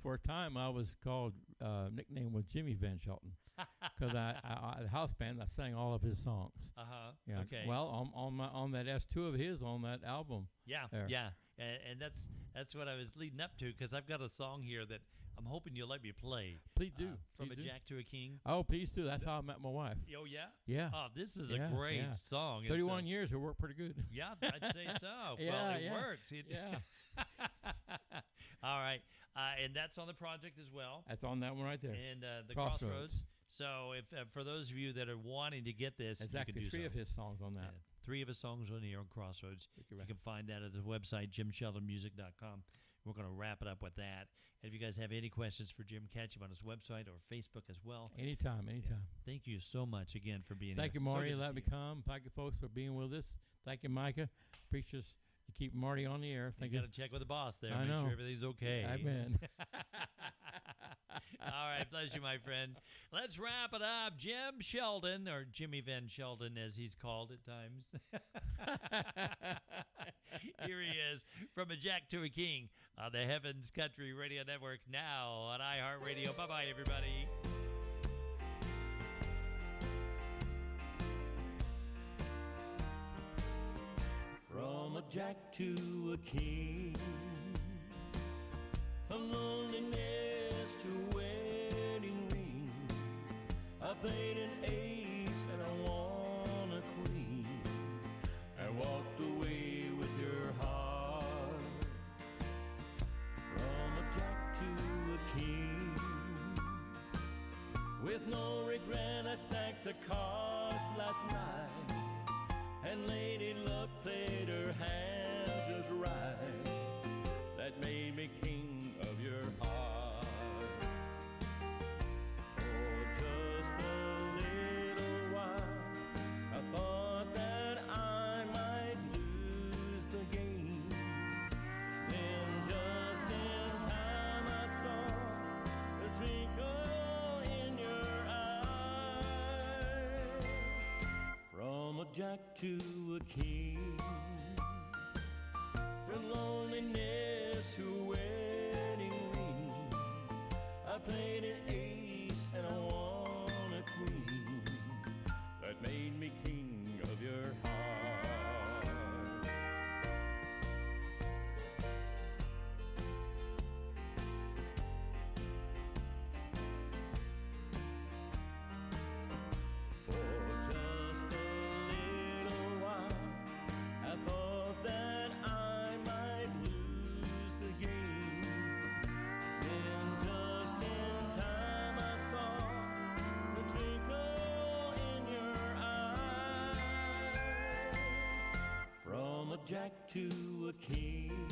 for a time I was called, nickname was Jimmy Van Shelton, because the house band, I sang all of his songs. Yeah. Okay. Well, on that S2 of his on that album. Yeah. There. Yeah. And that's what I was leading up to, because I've got a song here that I'm hoping you'll let me play. Please do. From a Jack to a King. Oh, please do. That's how I met my wife. Oh, yeah? Yeah. Oh, this is a great song. 31 years, it worked pretty good. Yeah, I'd say so. Well, it worked. Yeah. All right. And that's on the project as well. That's on that one right there. And the Crossroads. So if for those of you that are wanting to get this, exactly, you can do three of his songs on that. 3 of his songs on here on Crossroads. You can find that at the website, jimsheldonmusic.com. We're going to wrap it up with that. And if you guys have any questions for Jim, catch him on his website or Facebook as well. Anytime. Yeah. Thank you so much again for being here. Thank you, Marty. Let me come. Thank you, folks, for being with us. Thank you, Micah. Appreciate you keep Marty on the air. Thank you. Got to check with the boss there. I make know. sure everything's okay. Amen. All right. Bless you, my friend. Let's wrap it up. Jim Sheldon, or Jimmy Van Sheldon, as he's called at times. Here he is from a Jack to a King on the Heavens Country Radio Network, now on iHeartRadio. Bye-bye, everybody. From a Jack to a King, from loneliness to wedding ring, I played an ace and I won a queen, and walked away with your heart. From a Jack to a King, no regret, I stacked the cards last night, and Lady Luck played her hand just right. That made me king of your heart. For just a little while, I thought that I might lose the game. Then just in time I saw the twinkle in your eye. From a jack to a king, from loneliness to a wedding ring, I played an ace and I won a queen. That made me king of your heart. For just a little while, I thought that I might lose the game. Then just in time I saw the twinkle in your eye. From a jack to a king,